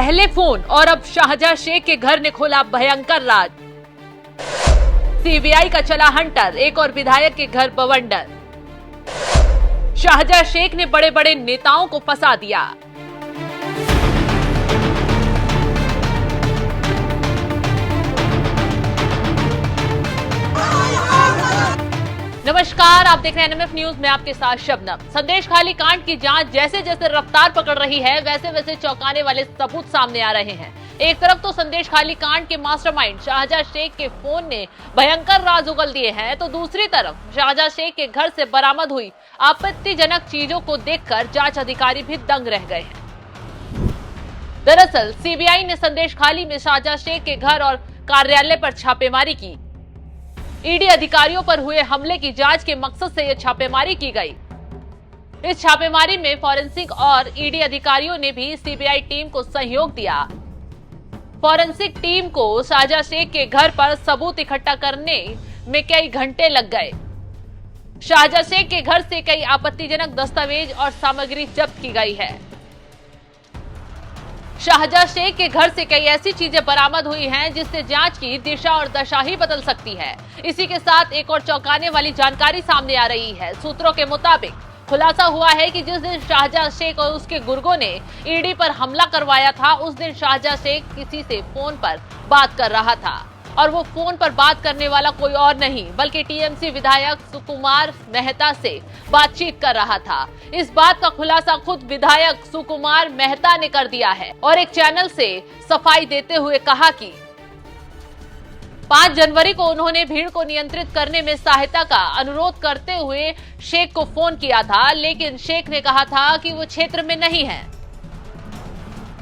पहले फोन और अब शाहजहां शेख के घर ने खोला भयंकर राज। सीबीआई का चला हंटर, एक और विधायक के घर बवंडर। शाहजहां शेख ने बड़े बड़े नेताओं को फंसा दिया। नमस्कार, आप देख रहे हैं एनएमएफ न्यूज में आपके साथ शबनम। संदेश खाली कांड की जांच जैसे जैसे रफ्तार पकड़ रही है, वैसे वैसे चौंकाने वाले सबूत सामने आ रहे हैं। एक तरफ तो संदेश खाली कांड के मास्टरमाइंड शाहजहां शेख के फोन ने भयंकर राज उगल दिए हैं, तो दूसरी तरफ शाहजहां शेख के घर से बरामद हुई आपत्तिजनक चीजों को देखकर जांच अधिकारी भी दंग रह गए हैं। दरअसल सीबीआई ने संदेश खाली में शाहजहां शेख के घर और कार्यालय पर छापेमारी की। ईडी अधिकारियों पर हुए हमले की जांच के मकसद से यह छापेमारी की गई। इस छापेमारी में फॉरेंसिक और ईडी अधिकारियों ने भी सीबीआई टीम को सहयोग दिया। फॉरेंसिक टीम को शाहजहां शेख के घर पर सबूत इकट्ठा करने में कई घंटे लग गए। शाहजहां शेख के घर से कई आपत्तिजनक दस्तावेज और सामग्री जब्त की गई है। शाहजहां शेख के घर से कई ऐसी चीजें बरामद हुई हैं जिससे जांच की दिशा और दशा ही बदल सकती है। इसी के साथ एक और चौंकाने वाली जानकारी सामने आ रही है। सूत्रों के मुताबिक खुलासा हुआ है कि जिस दिन शाहजहां शेख और उसके गुर्गों ने ईडी पर हमला करवाया था, उस दिन शाहजहां शेख किसी से फोन पर बात कर रहा था, और वो फोन पर बात करने वाला कोई और नहीं बल्कि टीएमसी विधायक सुकुमार मेहता से बातचीत कर रहा था। इस बात का खुलासा खुद विधायक सुकुमार मेहता ने कर दिया है और एक चैनल से सफाई देते हुए कहा कि 5 जनवरी को उन्होंने भीड़ को नियंत्रित करने में सहायता का अनुरोध करते हुए शेख को फोन किया था, लेकिन शेख ने कहा था कि वो क्षेत्र में नहीं है।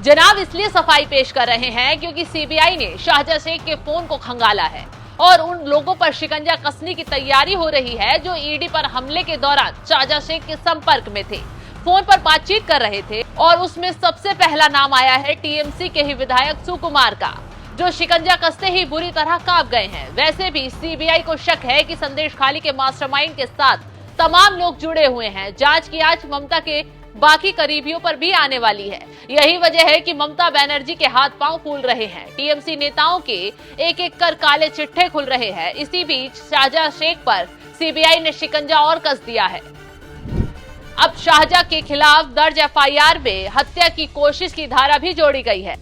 जनाब इसलिए सफाई पेश कर रहे हैं क्योंकि सीबीआई ने शाहजहां शेख के फोन को खंगाला है और उन लोगों पर शिकंजा कसने की तैयारी हो रही है जो ईडी पर हमले के दौरान शाहजहां शेख के संपर्क में थे, फोन पर बातचीत कर रहे थे, और उसमें सबसे पहला नाम आया है टीएमसी के ही विधायक सुकुमार का, जो शिकंजा कसते ही बुरी तरह कांप गए हैं। वैसे भी सीबीआई को शक है कि संदेश खाली के मास्टरमाइंड के साथ तमाम लोग जुड़े हुए हैं। जांच की आंच ममता के बाकी करीबियों पर भी आने वाली है। यही वजह है कि ममता बनर्जी के हाथ पांव फूल रहे हैं। टीएमसी नेताओं के एक एक कर काले चिट्ठे खुल रहे हैं। इसी बीच शाहजहां शेख पर सीबीआई ने शिकंजा और कस दिया है। अब शाहजहां के खिलाफ दर्ज एफआईआर में हत्या की कोशिश की धारा भी जोड़ी गई है।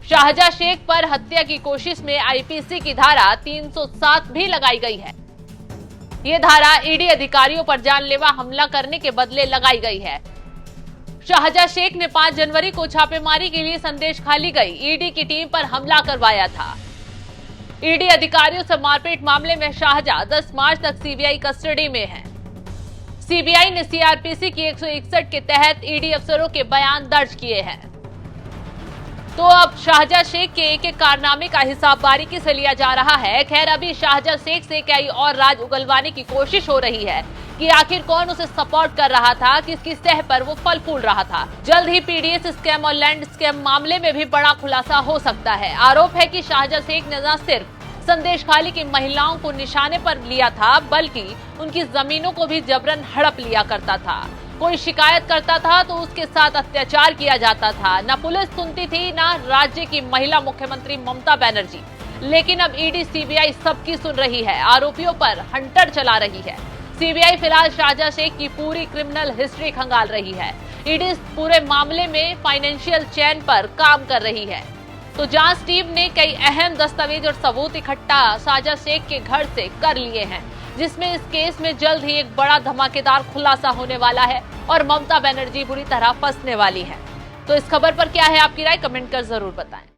शाहजहां शेख पर हत्या की कोशिश में आईपीसी की धारा 307 भी लगाई गई है। ये धारा ईडी अधिकारियों पर जानलेवा हमला करने के बदले लगाई गई है। शाहजहां शेख ने 5 जनवरी को छापेमारी के लिए संदेश खाली गई ईडी की टीम पर हमला करवाया था। ईडी अधिकारियों से मारपीट मामले में शाहजहां 10 मार्च तक सीबीआई कस्टडी में है। सीबीआई ने सीआरपीसी की 161 के तहत ईडी अफसरों के बयान दर्ज किए हैं। तो अब शाहजहां शेख के एक एक कारनामे का हिसाब बारीकी से लिया जा रहा है। खैर, अभी शाहजहां शेख से कई और राज उगलवाने की कोशिश हो रही है कि आखिर कौन उसे सपोर्ट कर रहा था, किसकी सह पर वो फल फूल रहा था। जल्द ही पीडीएस स्कैम और लैंड स्कैम मामले में भी बड़ा खुलासा हो सकता है। आरोप है कि शाहजहां शेख ने न सिर्फ संदेश खाली की महिलाओं को निशाने पर लिया था, बल्कि उनकी जमीनों को भी जबरन हड़प लिया करता था। कोई शिकायत करता था तो उसके साथ अत्याचार किया जाता था। न पुलिस सुनती थी, न राज्य की महिला मुख्यमंत्री ममता बनर्जी। लेकिन अब ईडी सीबीआई सबकी सुन रही है, आरोपियों पर हंटर चला रही है। सीबीआई फिलहाल शाहजहां शेख की पूरी क्रिमिनल हिस्ट्री खंगाल रही है। ईडी इस पूरे मामले में फाइनेंशियल चेन पर काम कर रही है। तो जांच टीम ने कई अहम दस्तावेज और सबूत इकट्ठा शाहजहां शेख के घर से कर लिए हैं, जिसमें इस केस में जल्द ही एक बड़ा धमाकेदार खुलासा होने वाला है और ममता बनर्जी बुरी तरह फंसने वाली है। तो इस खबर पर क्या है आपकी राय, कमेंट कर जरूर बताएं।